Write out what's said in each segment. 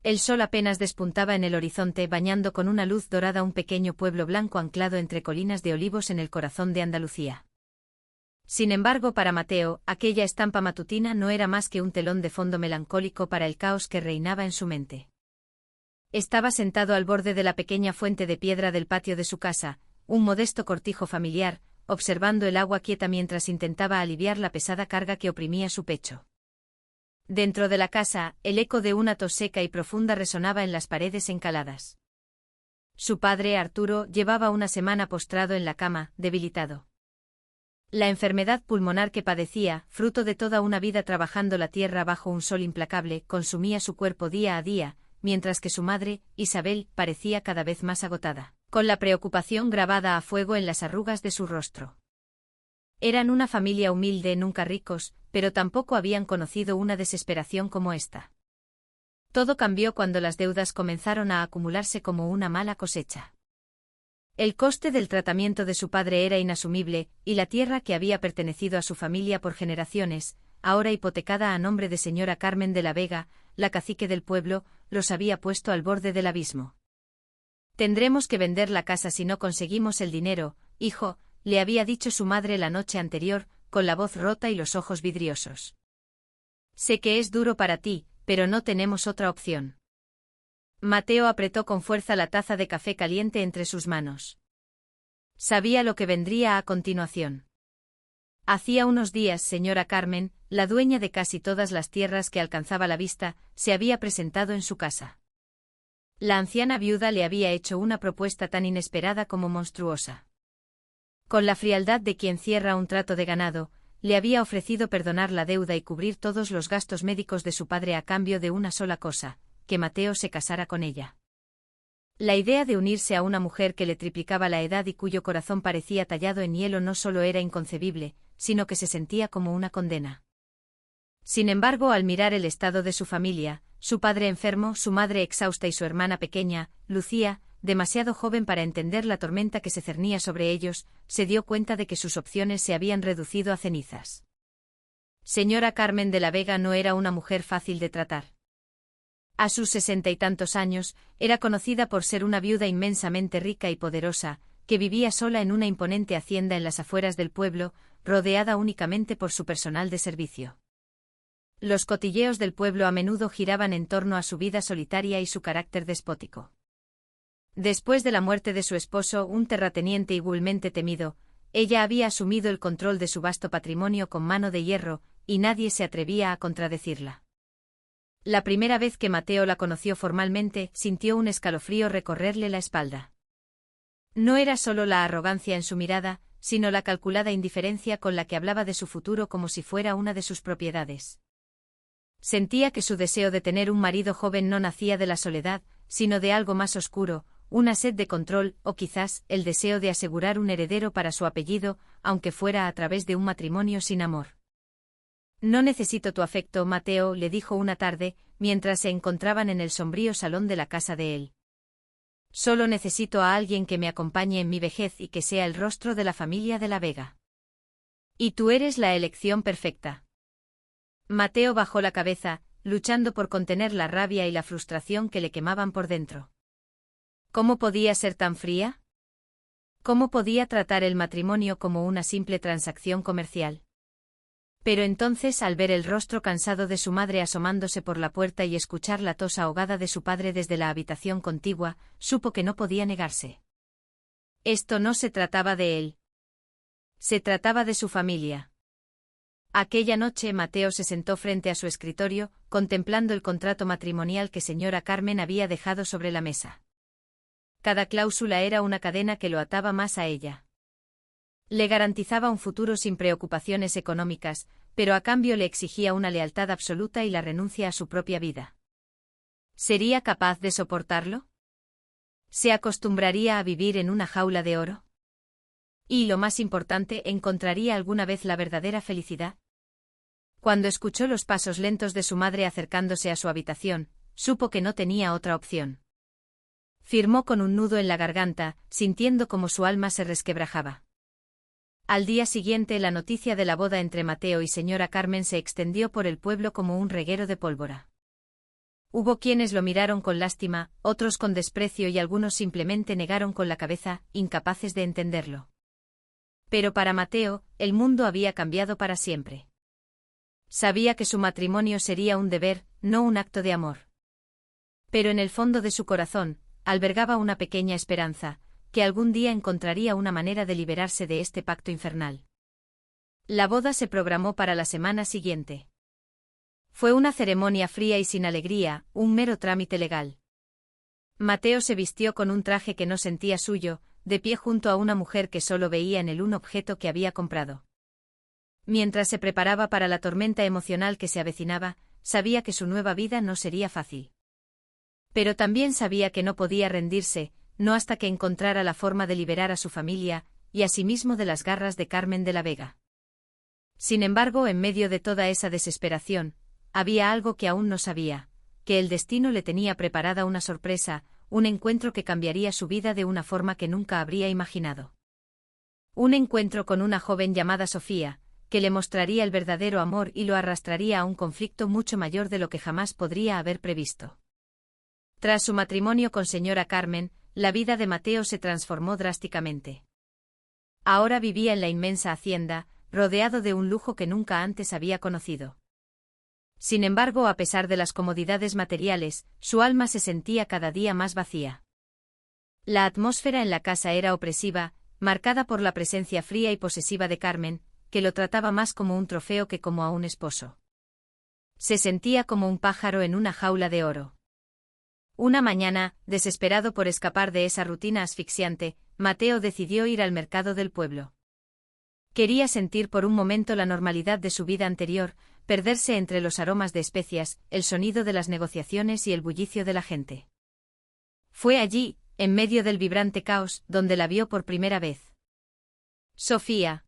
El sol apenas despuntaba en el horizonte, bañando con una luz dorada un pequeño pueblo blanco anclado entre colinas de olivos en el corazón de Andalucía. Sin embargo, para Mateo, aquella estampa matutina no era más que un telón de fondo melancólico para el caos que reinaba en su mente. Estaba sentado al borde de la pequeña fuente de piedra del patio de su casa, un modesto cortijo familiar, observando el agua quieta mientras intentaba aliviar la pesada carga que oprimía su pecho. Dentro de la casa, el eco de una tos seca y profunda resonaba en las paredes encaladas. Su padre, Arturo, llevaba una semana postrado en la cama, debilitado. La enfermedad pulmonar que padecía, fruto de toda una vida trabajando la tierra bajo un sol implacable, consumía su cuerpo día a día, mientras que su madre, Isabel, parecía cada vez más agotada, con la preocupación grabada a fuego en las arrugas de su rostro. Eran una familia humilde, nunca ricos, pero tampoco habían conocido una desesperación como esta. Todo cambió cuando las deudas comenzaron a acumularse como una mala cosecha. El coste del tratamiento de su padre era inasumible, y la tierra que había pertenecido a su familia por generaciones, ahora hipotecada a nombre de señora Carmen de la Vega, la cacique del pueblo, los había puesto al borde del abismo. «Tendremos que vender la casa si no conseguimos el dinero, hijo», le había dicho su madre la noche anterior, con la voz rota y los ojos vidriosos. «Sé que es duro para ti, pero no tenemos otra opción». Mateo apretó con fuerza la taza de café caliente entre sus manos. Sabía lo que vendría a continuación. Hacía unos días, señora Carmen, la dueña de casi todas las tierras que alcanzaba la vista, se había presentado en su casa. La anciana viuda le había hecho una propuesta tan inesperada como monstruosa. Con la frialdad de quien cierra un trato de ganado, le había ofrecido perdonar la deuda y cubrir todos los gastos médicos de su padre a cambio de una sola cosa, que Mateo se casara con ella. La idea de unirse a una mujer que le triplicaba la edad y cuyo corazón parecía tallado en hielo no solo era inconcebible, sino que se sentía como una condena. Sin embargo, al mirar el estado de su familia, su padre enfermo, su madre exhausta y su hermana pequeña, Lucía, demasiado joven para entender la tormenta que se cernía sobre ellos, se dio cuenta de que sus opciones se habían reducido a cenizas. Señora Carmen de la Vega no era una mujer fácil de tratar. A sus 60 y tantos años, era conocida por ser una viuda inmensamente rica y poderosa, que vivía sola en una imponente hacienda en las afueras del pueblo, rodeada únicamente por su personal de servicio. Los cotilleos del pueblo a menudo giraban en torno a su vida solitaria y su carácter despótico. Después de la muerte de su esposo, un terrateniente igualmente temido, ella había asumido el control de su vasto patrimonio con mano de hierro, y nadie se atrevía a contradecirla. La primera vez que Mateo la conoció formalmente, sintió un escalofrío recorrerle la espalda. No era solo la arrogancia en su mirada, sino la calculada indiferencia con la que hablaba de su futuro como si fuera una de sus propiedades. Sentía que su deseo de tener un marido joven no nacía de la soledad, sino de algo más oscuro, una sed de control, o quizás el deseo de asegurar un heredero para su apellido, aunque fuera a través de un matrimonio sin amor. «No necesito tu afecto, Mateo», le dijo una tarde, mientras se encontraban en el sombrío salón de la casa de él. «Solo necesito a alguien que me acompañe en mi vejez y que sea el rostro de la familia de la Vega. Y tú eres la elección perfecta». Mateo bajó la cabeza, luchando por contener la rabia y la frustración que le quemaban por dentro. ¿Cómo podía ser tan fría? ¿Cómo podía tratar el matrimonio como una simple transacción comercial? Pero entonces, al ver el rostro cansado de su madre asomándose por la puerta y escuchar la tos ahogada de su padre desde la habitación contigua, supo que no podía negarse. Esto no se trataba de él. Se trataba de su familia. Aquella noche Mateo se sentó frente a su escritorio, contemplando el contrato matrimonial que señora Carmen había dejado sobre la mesa. Cada cláusula era una cadena que lo ataba más a ella. Le garantizaba un futuro sin preocupaciones económicas, pero a cambio le exigía una lealtad absoluta y la renuncia a su propia vida. ¿Sería capaz de soportarlo? ¿Se acostumbraría a vivir en una jaula de oro? Y lo más importante, ¿encontraría alguna vez la verdadera felicidad? Cuando escuchó los pasos lentos de su madre acercándose a su habitación, supo que no tenía otra opción. Firmó con un nudo en la garganta, sintiendo como su alma se resquebrajaba. Al día siguiente, la noticia de la boda entre Mateo y señora Carmen se extendió por el pueblo como un reguero de pólvora. Hubo quienes lo miraron con lástima, otros con desprecio y algunos simplemente negaron con la cabeza, incapaces de entenderlo. Pero para Mateo, el mundo había cambiado para siempre. Sabía que su matrimonio sería un deber, no un acto de amor. Pero en el fondo de su corazón, albergaba una pequeña esperanza, que algún día encontraría una manera de liberarse de este pacto infernal. La boda se programó para la semana siguiente. Fue una ceremonia fría y sin alegría, un mero trámite legal. Mateo se vistió con un traje que no sentía suyo, de pie junto a una mujer que solo veía en él un objeto que había comprado. Mientras se preparaba para la tormenta emocional que se avecinaba, sabía que su nueva vida no sería fácil. Pero también sabía que no podía rendirse, no hasta que encontrara la forma de liberar a su familia, y a sí mismo de las garras de Carmen de la Vega. Sin embargo, en medio de toda esa desesperación, había algo que aún no sabía, que el destino le tenía preparada una sorpresa, un encuentro que cambiaría su vida de una forma que nunca habría imaginado. Un encuentro con una joven llamada Sofía, que le mostraría el verdadero amor y lo arrastraría a un conflicto mucho mayor de lo que jamás podría haber previsto. Tras su matrimonio con señora Carmen, la vida de Mateo se transformó drásticamente. Ahora vivía en la inmensa hacienda, rodeado de un lujo que nunca antes había conocido. Sin embargo, a pesar de las comodidades materiales, su alma se sentía cada día más vacía. La atmósfera en la casa era opresiva, marcada por la presencia fría y posesiva de Carmen, que lo trataba más como un trofeo que como a un esposo. Se sentía como un pájaro en una jaula de oro. Una mañana, desesperado por escapar de esa rutina asfixiante, Mateo decidió ir al mercado del pueblo. Quería sentir por un momento la normalidad de su vida anterior, perderse entre los aromas de especias, el sonido de las negociaciones y el bullicio de la gente. Fue allí, en medio del vibrante caos, donde la vio por primera vez. Sofía.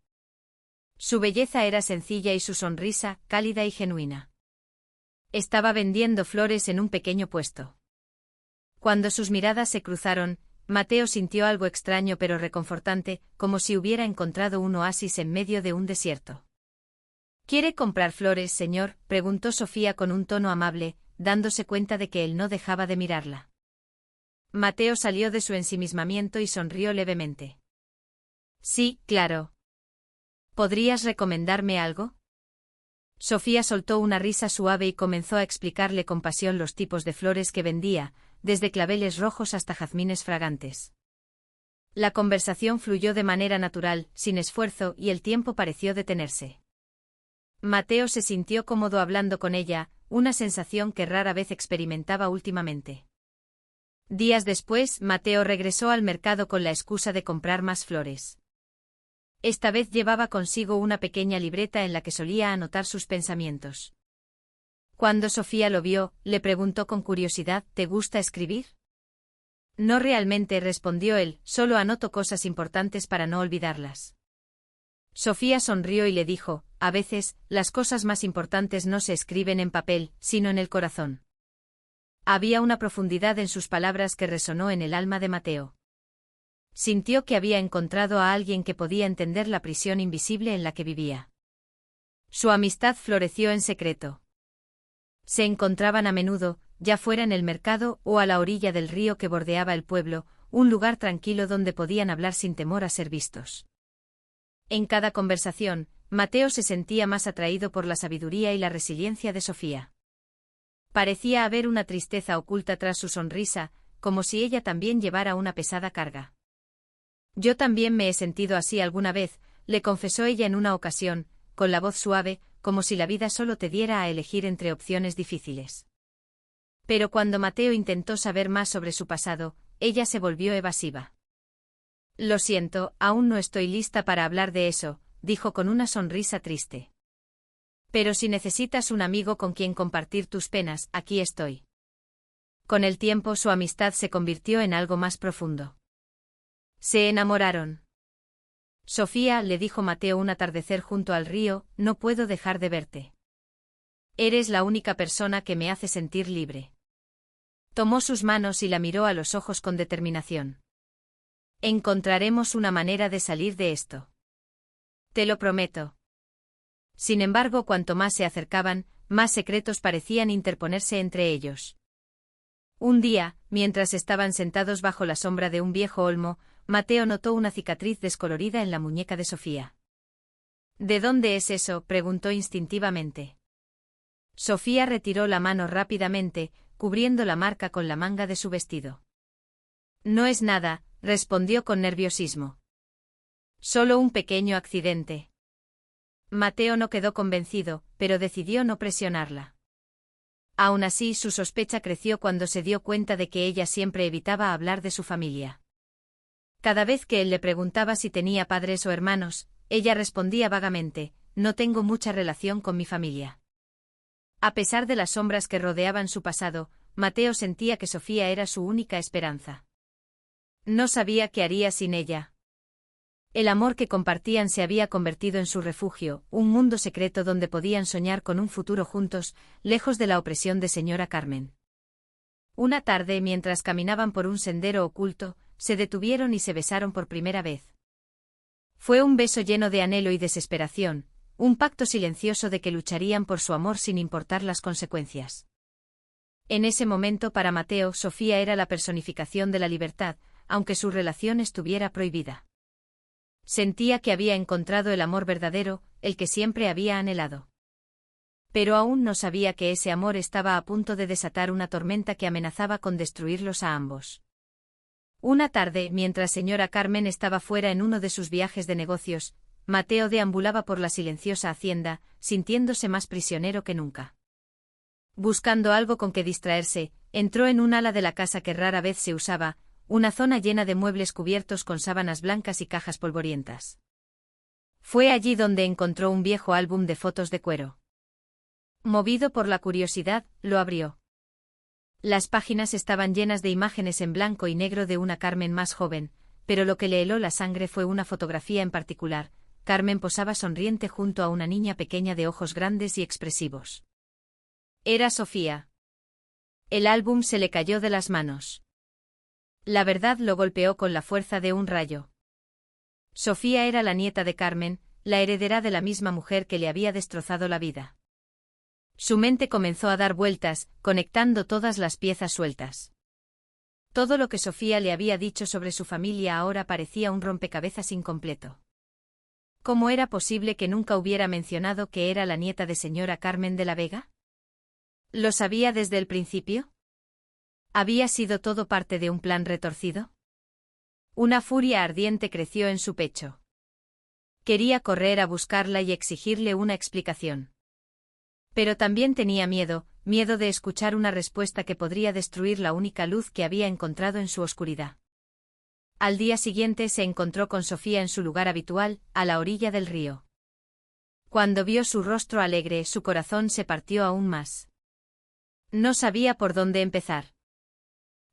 Su belleza era sencilla y su sonrisa, cálida y genuina. Estaba vendiendo flores en un pequeño puesto. Cuando sus miradas se cruzaron, Mateo sintió algo extraño pero reconfortante, como si hubiera encontrado un oasis en medio de un desierto. ¿Quiere comprar flores, señor?, preguntó Sofía con un tono amable, dándose cuenta de que él no dejaba de mirarla. Mateo salió de su ensimismamiento y sonrió levemente. Sí, claro. ¿Podrías recomendarme algo? Sofía soltó una risa suave y comenzó a explicarle con pasión los tipos de flores que vendía, desde claveles rojos hasta jazmines fragantes. La conversación fluyó de manera natural, sin esfuerzo, y el tiempo pareció detenerse. Mateo se sintió cómodo hablando con ella, una sensación que rara vez experimentaba últimamente. Días después, Mateo regresó al mercado con la excusa de comprar más flores. Esta vez llevaba consigo una pequeña libreta en la que solía anotar sus pensamientos. Cuando Sofía lo vio, le preguntó con curiosidad: ¿te gusta escribir? No realmente, respondió él, solo anoto cosas importantes para no olvidarlas. Sofía sonrió y le dijo: a veces, las cosas más importantes no se escriben en papel, sino en el corazón. Había una profundidad en sus palabras que resonó en el alma de Mateo. Sintió que había encontrado a alguien que podía entender la prisión invisible en la que vivía. Su amistad floreció en secreto. Se encontraban a menudo, ya fuera en el mercado o a la orilla del río que bordeaba el pueblo, un lugar tranquilo donde podían hablar sin temor a ser vistos. En cada conversación, Mateo se sentía más atraído por la sabiduría y la resiliencia de Sofía. Parecía haber una tristeza oculta tras su sonrisa, como si ella también llevara una pesada carga. Yo también me he sentido así alguna vez, le confesó ella en una ocasión, con la voz suave, como si la vida solo te diera a elegir entre opciones difíciles. Pero cuando Mateo intentó saber más sobre su pasado, ella se volvió evasiva. Lo siento, aún no estoy lista para hablar de eso, dijo con una sonrisa triste. Pero si necesitas un amigo con quien compartir tus penas, aquí estoy. Con el tiempo su amistad se convirtió en algo más profundo. Se enamoraron. Sofía, le dijo Mateo un atardecer junto al río, no puedo dejar de verte. Eres la única persona que me hace sentir libre. Tomó sus manos y la miró a los ojos con determinación. Encontraremos una manera de salir de esto. Te lo prometo. Sin embargo, cuanto más se acercaban, más secretos parecían interponerse entre ellos. Un día, mientras estaban sentados bajo la sombra de un viejo olmo, Mateo notó una cicatriz descolorida en la muñeca de Sofía. ¿De dónde es eso?, preguntó instintivamente. Sofía retiró la mano rápidamente, cubriendo la marca con la manga de su vestido. No es nada, respondió con nerviosismo. Solo un pequeño accidente. Mateo no quedó convencido, pero decidió no presionarla. Aún así, su sospecha creció cuando se dio cuenta de que ella siempre evitaba hablar de su familia. Cada vez que él le preguntaba si tenía padres o hermanos, ella respondía vagamente: no tengo mucha relación con mi familia. A pesar de las sombras que rodeaban su pasado, Mateo sentía que Sofía era su única esperanza. No sabía qué haría sin ella. El amor que compartían se había convertido en su refugio, un mundo secreto donde podían soñar con un futuro juntos, lejos de la opresión de señora Carmen. Una tarde, mientras caminaban por un sendero oculto, se detuvieron y se besaron por primera vez. Fue un beso lleno de anhelo y desesperación, un pacto silencioso de que lucharían por su amor sin importar las consecuencias. En ese momento, para Mateo, Sofía era la personificación de la libertad, aunque su relación estuviera prohibida. Sentía que había encontrado el amor verdadero, el que siempre había anhelado. Pero aún no sabía que ese amor estaba a punto de desatar una tormenta que amenazaba con destruirlos a ambos. Una tarde, mientras señora Carmen estaba fuera en uno de sus viajes de negocios, Mateo deambulaba por la silenciosa hacienda, sintiéndose más prisionero que nunca. Buscando algo con que distraerse, entró en un ala de la casa que rara vez se usaba, una zona llena de muebles cubiertos con sábanas blancas y cajas polvorientas. Fue allí donde encontró un viejo álbum de fotos de cuero. Movido por la curiosidad, lo abrió. Las páginas estaban llenas de imágenes en blanco y negro de una Carmen más joven, pero lo que le heló la sangre fue una fotografía en particular. Carmen posaba sonriente junto a una niña pequeña de ojos grandes y expresivos. Era Sofía. El álbum se le cayó de las manos. La verdad lo golpeó con la fuerza de un rayo. Sofía era la nieta de Carmen, la heredera de la misma mujer que le había destrozado la vida. Su mente comenzó a dar vueltas, conectando todas las piezas sueltas. Todo lo que Sofía le había dicho sobre su familia ahora parecía un rompecabezas incompleto. ¿Cómo era posible que nunca hubiera mencionado que era la nieta de señora Carmen de la Vega? ¿Lo sabía desde el principio? ¿Había sido todo parte de un plan retorcido? Una furia ardiente creció en su pecho. Quería correr a buscarla y exigirle una explicación. Pero también tenía miedo de escuchar una respuesta que podría destruir la única luz que había encontrado en su oscuridad. Al día siguiente se encontró con Sofía en su lugar habitual, a la orilla del río. Cuando vio su rostro alegre, su corazón se partió aún más. No sabía por dónde empezar.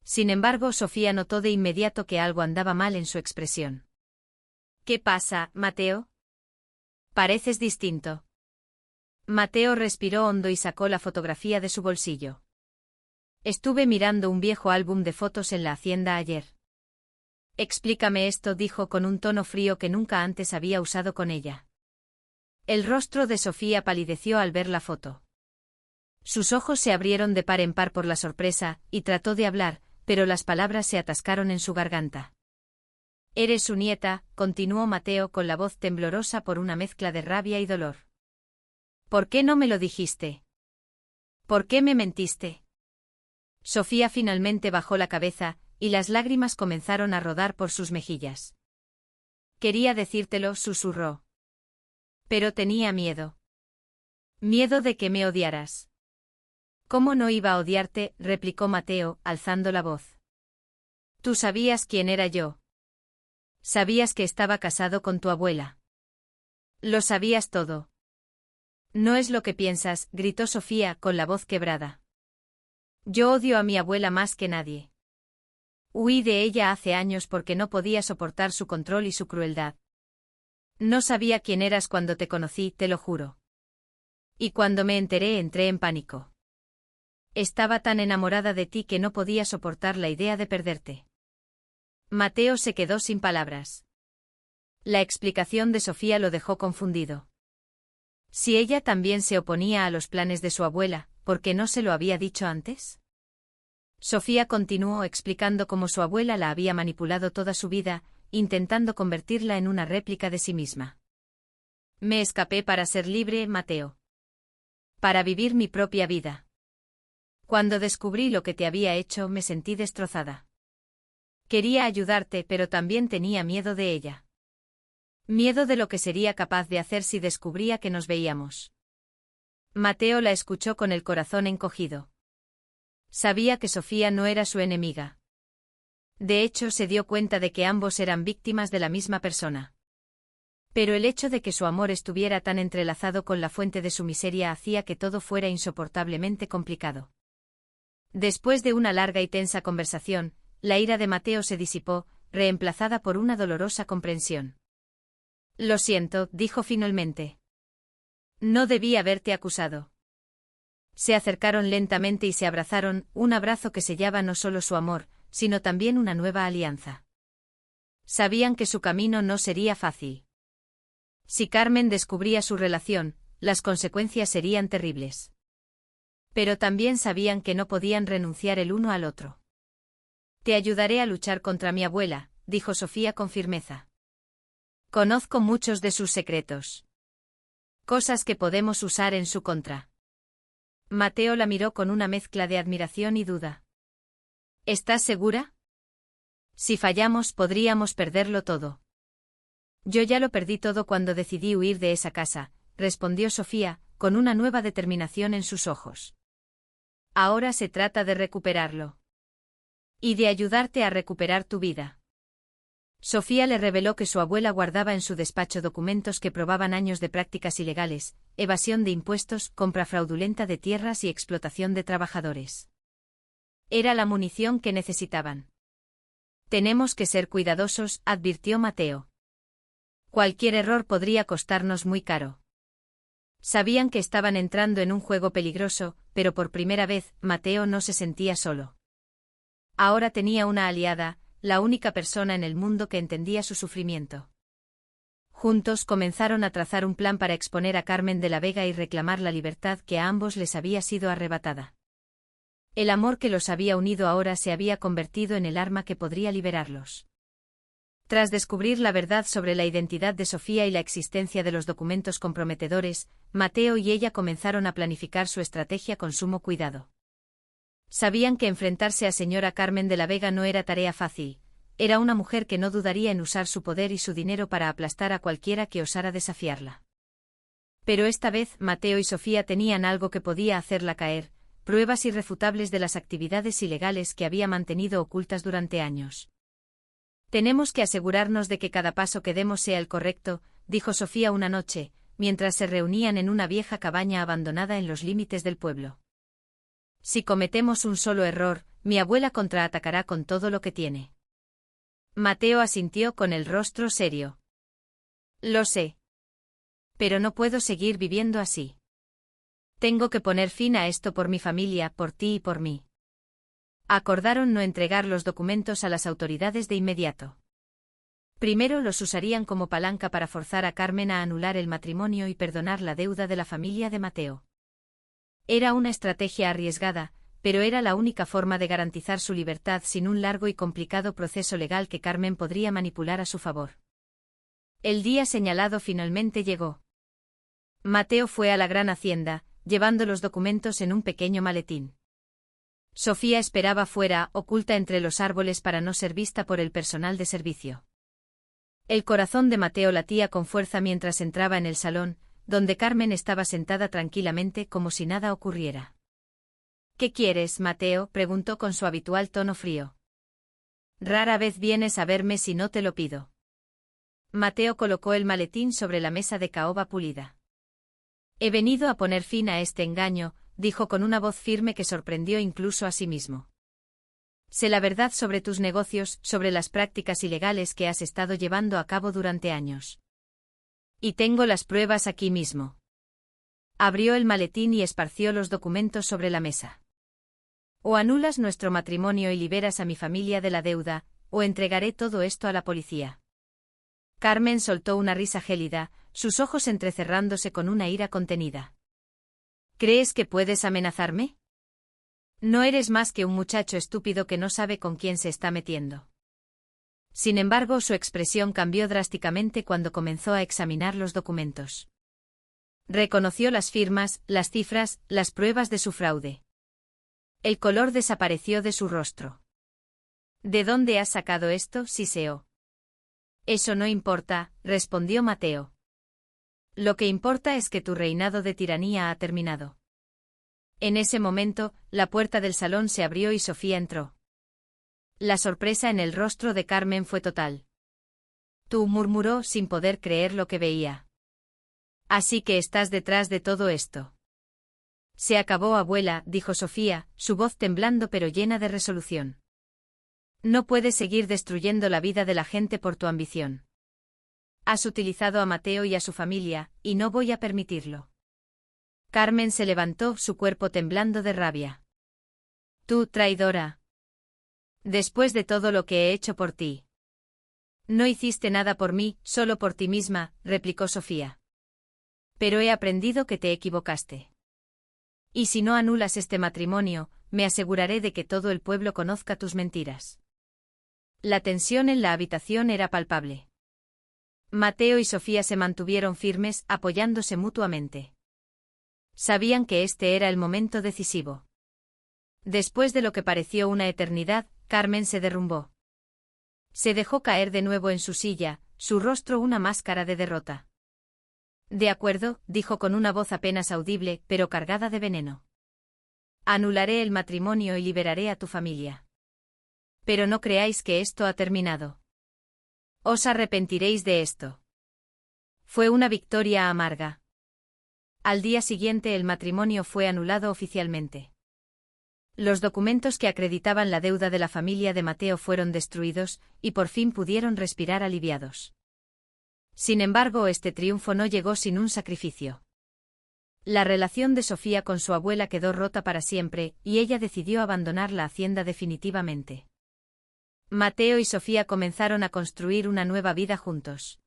Sin embargo, Sofía notó de inmediato que algo andaba mal en su expresión. ¿Qué pasa, Mateo? Pareces distinto. Mateo respiró hondo y sacó la fotografía de su bolsillo. Estuve mirando un viejo álbum de fotos en la hacienda ayer. Explícame esto, dijo con un tono frío que nunca antes había usado con ella. El rostro de Sofía palideció al ver la foto. Sus ojos se abrieron de par en par por la sorpresa, y trató de hablar, pero las palabras se atascaron en su garganta. Eres su nieta, continuó Mateo con la voz temblorosa por una mezcla de rabia y dolor. ¿Por qué no me lo dijiste? ¿Por qué me mentiste? Sofía finalmente bajó la cabeza, y las lágrimas comenzaron a rodar por sus mejillas. Quería decírtelo, susurró. Pero tenía miedo. Miedo de que me odiaras. ¿Cómo no iba a odiarte?, replicó Mateo, alzando la voz. Tú sabías quién era yo. Sabías que estaba casado con tu abuela. Lo sabías todo. No es lo que piensas, gritó Sofía con la voz quebrada. Yo odio a mi abuela más que nadie. Huí de ella hace años porque no podía soportar su control y su crueldad. No sabía quién eras cuando te conocí, te lo juro. Y cuando me enteré entré en pánico. Estaba tan enamorada de ti que no podía soportar la idea de perderte. Mateo se quedó sin palabras. La explicación de Sofía lo dejó confundido. Si ella también se oponía a los planes de su abuela, ¿por qué no se lo había dicho antes? Sofía continuó explicando cómo su abuela la había manipulado toda su vida, intentando convertirla en una réplica de sí misma. Me escapé para ser libre, Mateo. Para vivir mi propia vida. Cuando descubrí lo que te había hecho, me sentí destrozada. Quería ayudarte, pero también tenía miedo de ella. Miedo de lo que sería capaz de hacer si descubría que nos veíamos. Mateo la escuchó con el corazón encogido. Sabía que Sofía no era su enemiga. De hecho, se dio cuenta de que ambos eran víctimas de la misma persona. Pero el hecho de que su amor estuviera tan entrelazado con la fuente de su miseria hacía que todo fuera insoportablemente complicado. Después de una larga y tensa conversación, la ira de Mateo se disipó, reemplazada por una dolorosa comprensión. Lo siento, dijo finalmente. No debí haberte acusado. Se acercaron lentamente y se abrazaron, un abrazo que sellaba no solo su amor, sino también una nueva alianza. Sabían que su camino no sería fácil. Si Carmen descubría su relación, las consecuencias serían terribles. Pero también sabían que no podían renunciar el uno al otro. Te ayudaré a luchar contra mi abuela, dijo Sofía con firmeza. Conozco muchos de sus secretos. Cosas que podemos usar en su contra. Mateo la miró con una mezcla de admiración y duda. ¿Estás segura? Si fallamos, podríamos perderlo todo. Yo ya lo perdí todo cuando decidí huir de esa casa, respondió Sofía, con una nueva determinación en sus ojos. Ahora se trata de recuperarlo. Y de ayudarte a recuperar tu vida. Sofía le reveló que su abuela guardaba en su despacho documentos que probaban años de prácticas ilegales, evasión de impuestos, compra fraudulenta de tierras y explotación de trabajadores. Era la munición que necesitaban. Tenemos que ser cuidadosos, advirtió Mateo. Cualquier error podría costarnos muy caro. Sabían que estaban entrando en un juego peligroso, pero por primera vez, Mateo no se sentía solo. Ahora tenía una aliada, la única persona en el mundo que entendía su sufrimiento. Juntos comenzaron a trazar un plan para exponer a Carmen de la Vega y reclamar la libertad que a ambos les había sido arrebatada. El amor que los había unido ahora se había convertido en el arma que podría liberarlos. Tras descubrir la verdad sobre la identidad de Sofía y la existencia de los documentos comprometedores, Mateo y ella comenzaron a planificar su estrategia con sumo cuidado. Sabían que enfrentarse a señora Carmen de la Vega no era tarea fácil, era una mujer que no dudaría en usar su poder y su dinero para aplastar a cualquiera que osara desafiarla. Pero esta vez Mateo y Sofía tenían algo que podía hacerla caer, pruebas irrefutables de las actividades ilegales que había mantenido ocultas durante años. Tenemos que asegurarnos de que cada paso que demos sea el correcto, dijo Sofía una noche, mientras se reunían en una vieja cabaña abandonada en los límites del pueblo. Si cometemos un solo error, mi abuela contraatacará con todo lo que tiene. Mateo asintió con el rostro serio. Lo sé. Pero no puedo seguir viviendo así. Tengo que poner fin a esto por mi familia, por ti y por mí. Acordaron no entregar los documentos a las autoridades de inmediato. Primero los usarían como palanca para forzar a Carmen a anular el matrimonio y perdonar la deuda de la familia de Mateo. Era una estrategia arriesgada, pero era la única forma de garantizar su libertad sin un largo y complicado proceso legal que Carmen podría manipular a su favor. El día señalado finalmente llegó. Mateo fue a la gran hacienda, llevando los documentos en un pequeño maletín. Sofía esperaba fuera, oculta entre los árboles para no ser vista por el personal de servicio. El corazón de Mateo latía con fuerza mientras entraba en el salón, donde Carmen estaba sentada tranquilamente como si nada ocurriera. ¿Qué quieres, Mateo?, preguntó con su habitual tono frío. Rara vez vienes a verme si no te lo pido. Mateo colocó el maletín sobre la mesa de caoba pulida. He venido a poner fin a este engaño, dijo con una voz firme que sorprendió incluso a sí mismo. Sé la verdad sobre tus negocios, sobre las prácticas ilegales que has estado llevando a cabo durante años. Y tengo las pruebas aquí mismo. Abrió el maletín y esparció los documentos sobre la mesa. O anulas nuestro matrimonio y liberas a mi familia de la deuda, o entregaré todo esto a la policía. Carmen soltó una risa gélida, sus ojos entrecerrándose con una ira contenida. ¿Crees que puedes amenazarme? No eres más que un muchacho estúpido que no sabe con quién se está metiendo. Sin embargo, su expresión cambió drásticamente cuando comenzó a examinar los documentos. Reconoció las firmas, las cifras, las pruebas de su fraude. El color desapareció de su rostro. ¿De dónde has sacado esto, siseó? Eso no importa, respondió Mateo. Lo que importa es que tu reinado de tiranía ha terminado. En ese momento, la puerta del salón se abrió y Sofía entró. La sorpresa en el rostro de Carmen fue total. Tú, murmuró sin poder creer lo que veía. Así que estás detrás de todo esto. Se acabó, abuela, dijo Sofía, su voz temblando pero llena de resolución. No puedes seguir destruyendo la vida de la gente por tu ambición. Has utilizado a Mateo y a su familia, y no voy a permitirlo. Carmen se levantó, su cuerpo temblando de rabia. Tú, traidora. Después de todo lo que he hecho por ti. No hiciste nada por mí, solo por ti misma, replicó Sofía. Pero he aprendido que te equivocaste. Y si no anulas este matrimonio, me aseguraré de que todo el pueblo conozca tus mentiras. La tensión en la habitación era palpable. Mateo y Sofía se mantuvieron firmes, apoyándose mutuamente. Sabían que este era el momento decisivo. Después de lo que pareció una eternidad, Carmen se derrumbó. Se dejó caer de nuevo en su silla, su rostro una máscara de derrota. De acuerdo, dijo con una voz apenas audible, pero cargada de veneno. Anularé el matrimonio y liberaré a tu familia. Pero no creáis que esto ha terminado. Os arrepentiréis de esto. Fue una victoria amarga. Al día siguiente el matrimonio fue anulado oficialmente. Los documentos que acreditaban la deuda de la familia de Mateo fueron destruidos, y por fin pudieron respirar aliviados. Sin embargo, este triunfo no llegó sin un sacrificio. La relación de Sofía con su abuela quedó rota para siempre, y ella decidió abandonar la hacienda definitivamente. Mateo y Sofía comenzaron a construir una nueva vida juntos.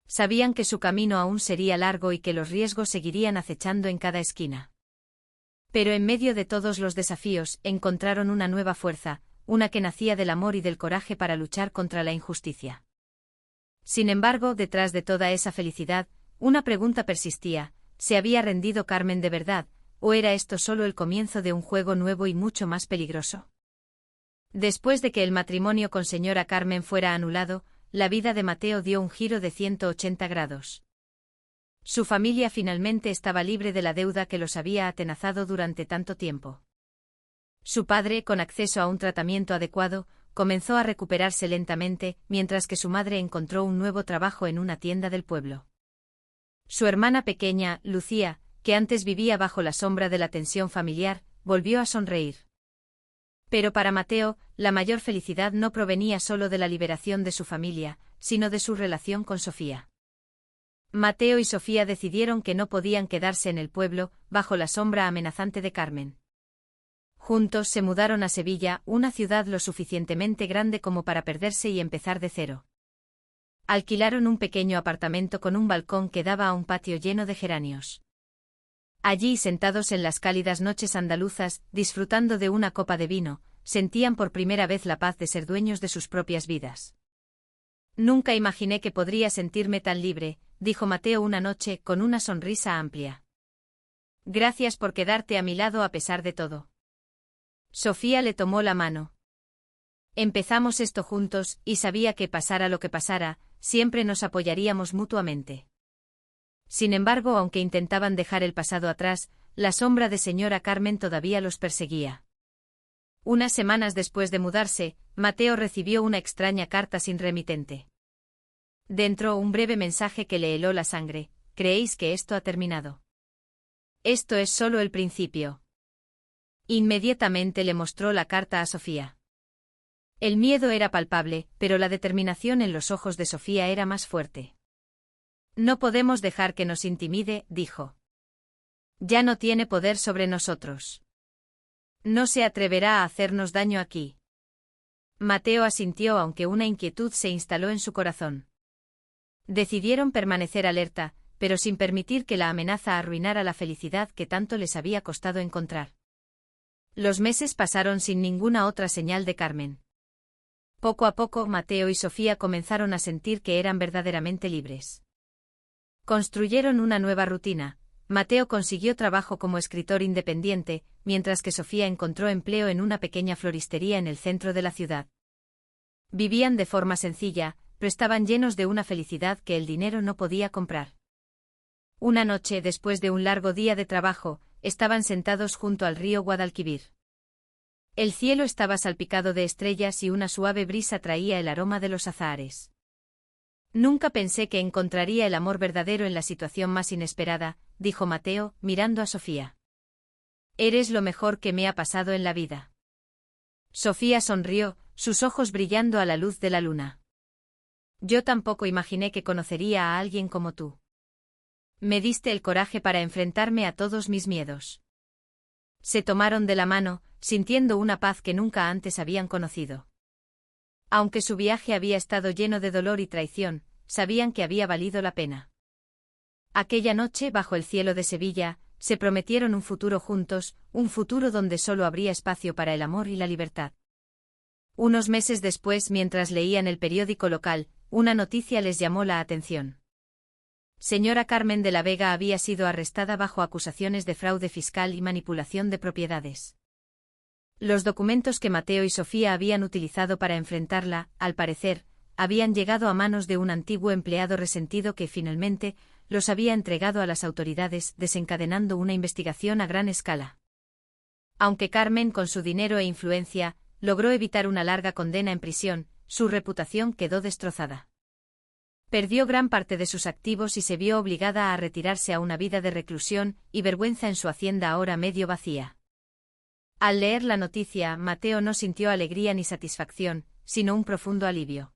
Sabían que su camino aún sería largo y que los riesgos seguirían acechando en cada esquina. Pero en medio de todos los desafíos, encontraron una nueva fuerza, una que nacía del amor y del coraje para luchar contra la injusticia. Sin embargo, detrás de toda esa felicidad, una pregunta persistía: ¿se había rendido Carmen de verdad, o era esto solo el comienzo de un juego nuevo y mucho más peligroso? Después de que el matrimonio con señora Carmen fuera anulado, la vida de Mateo dio un giro de 180 grados. Su familia finalmente estaba libre de la deuda que los había atenazado durante tanto tiempo. Su padre, con acceso a un tratamiento adecuado, comenzó a recuperarse lentamente, mientras que su madre encontró un nuevo trabajo en una tienda del pueblo. Su hermana pequeña, Lucía, que antes vivía bajo la sombra de la tensión familiar, volvió a sonreír. Pero para Mateo, la mayor felicidad no provenía solo de la liberación de su familia, sino de su relación con Sofía. Mateo y Sofía decidieron que no podían quedarse en el pueblo, bajo la sombra amenazante de Carmen. Juntos se mudaron a Sevilla, una ciudad lo suficientemente grande como para perderse y empezar de cero. Alquilaron un pequeño apartamento con un balcón que daba a un patio lleno de geranios. Allí, sentados en las cálidas noches andaluzas, disfrutando de una copa de vino, sentían por primera vez la paz de ser dueños de sus propias vidas. Nunca imaginé que podría sentirme tan libre, dijo Mateo una noche, con una sonrisa amplia. Gracias por quedarte a mi lado a pesar de todo. Sofía le tomó la mano. Empezamos esto juntos, y sabía que pasara lo que pasara, siempre nos apoyaríamos mutuamente. Sin embargo, aunque intentaban dejar el pasado atrás, la sombra de señora Carmen todavía los perseguía. Unas semanas después de mudarse, Mateo recibió una extraña carta sin remitente. Dentro un breve mensaje que le heló la sangre: ¿creéis que esto ha terminado? Esto es solo el principio. Inmediatamente le mostró la carta a Sofía. El miedo era palpable, pero la determinación en los ojos de Sofía era más fuerte. No podemos dejar que nos intimide, dijo. Ya no tiene poder sobre nosotros. No se atreverá a hacernos daño aquí. Mateo asintió, aunque una inquietud se instaló en su corazón. Decidieron permanecer alerta, pero sin permitir que la amenaza arruinara la felicidad que tanto les había costado encontrar. Los meses pasaron sin ninguna otra señal de Carmen. Poco a poco, Mateo y Sofía comenzaron a sentir que eran verdaderamente libres. Construyeron una nueva rutina. Mateo consiguió trabajo como escritor independiente, mientras que Sofía encontró empleo en una pequeña floristería en el centro de la ciudad. Vivían de forma sencilla, pero estaban llenos de una felicidad que el dinero no podía comprar. Una noche, después de un largo día de trabajo, estaban sentados junto al río Guadalquivir. El cielo estaba salpicado de estrellas y una suave brisa traía el aroma de los azahares. Nunca pensé que encontraría el amor verdadero en la situación más inesperada, dijo Mateo, mirando a Sofía. Eres lo mejor que me ha pasado en la vida. Sofía sonrió, sus ojos brillando a la luz de la luna. Yo tampoco imaginé que conocería a alguien como tú. Me diste el coraje para enfrentarme a todos mis miedos. Se tomaron de la mano, sintiendo una paz que nunca antes habían conocido. Aunque su viaje había estado lleno de dolor y traición, sabían que había valido la pena. Aquella noche, bajo el cielo de Sevilla, se prometieron un futuro juntos, un futuro donde solo habría espacio para el amor y la libertad. Unos meses después, mientras leían el periódico local, una noticia les llamó la atención. Señora Carmen de la Vega había sido arrestada bajo acusaciones de fraude fiscal y manipulación de propiedades. Los documentos que Mateo y Sofía habían utilizado para enfrentarla, al parecer, habían llegado a manos de un antiguo empleado resentido que finalmente los había entregado a las autoridades, desencadenando una investigación a gran escala. Aunque Carmen, con su dinero e influencia, logró evitar una larga condena en prisión, su reputación quedó destrozada. Perdió gran parte de sus activos y se vio obligada a retirarse a una vida de reclusión y vergüenza en su hacienda ahora medio vacía. Al leer la noticia, Mateo no sintió alegría ni satisfacción, sino un profundo alivio.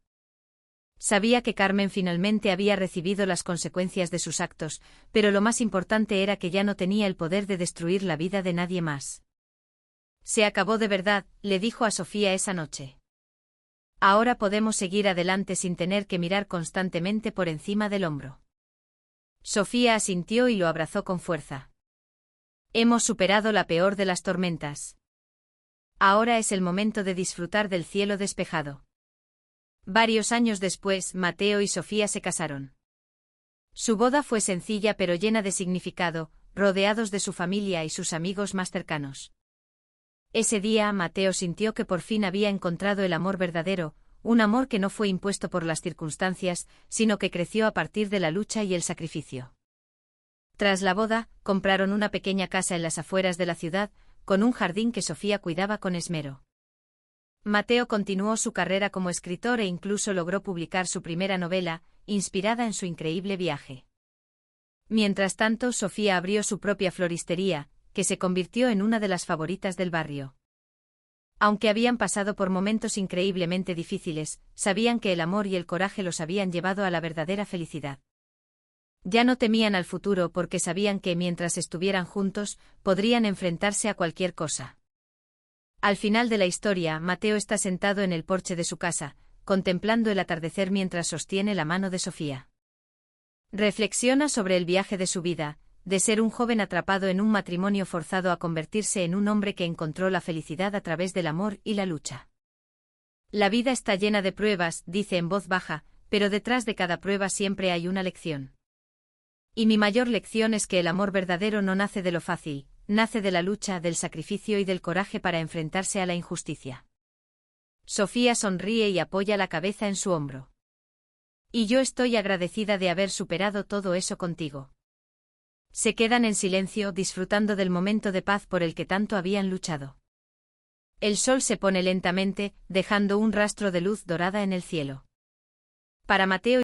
Sabía que Carmen finalmente había recibido las consecuencias de sus actos, pero lo más importante era que ya no tenía el poder de destruir la vida de nadie más. Se acabó de verdad, le dijo a Sofía esa noche. Ahora podemos seguir adelante sin tener que mirar constantemente por encima del hombro. Sofía asintió y lo abrazó con fuerza. Hemos superado la peor de las tormentas. Ahora es el momento de disfrutar del cielo despejado. Varios años después, Mateo y Sofía se casaron. Su boda fue sencilla pero llena de significado, rodeados de su familia y sus amigos más cercanos. Ese día, Mateo sintió que por fin había encontrado el amor verdadero, un amor que no fue impuesto por las circunstancias, sino que creció a partir de la lucha y el sacrificio. Tras la boda, compraron una pequeña casa en las afueras de la ciudad, con un jardín que Sofía cuidaba con esmero. Mateo continuó su carrera como escritor e incluso logró publicar su primera novela, inspirada en su increíble viaje. Mientras tanto, Sofía abrió su propia floristería, que se convirtió en una de las favoritas del barrio. Aunque habían pasado por momentos increíblemente difíciles, sabían que el amor y el coraje los habían llevado a la verdadera felicidad. Ya no temían al futuro porque sabían que mientras estuvieran juntos, podrían enfrentarse a cualquier cosa. Al final de la historia, Mateo está sentado en el porche de su casa, contemplando el atardecer mientras sostiene la mano de Sofía. Reflexiona sobre el viaje de su vida, de ser un joven atrapado en un matrimonio forzado a convertirse en un hombre que encontró la felicidad a través del amor y la lucha. La vida está llena de pruebas, dice en voz baja, pero detrás de cada prueba siempre hay una lección. Y mi mayor lección es que el amor verdadero no nace de lo fácil, nace de la lucha, del sacrificio y del coraje para enfrentarse a la injusticia. Sofía sonríe y apoya la cabeza en su hombro. Y yo estoy agradecida de haber superado todo eso contigo. Se quedan en silencio, disfrutando del momento de paz por el que tanto habían luchado. El sol se pone lentamente, dejando un rastro de luz dorada en el cielo. Para Mateo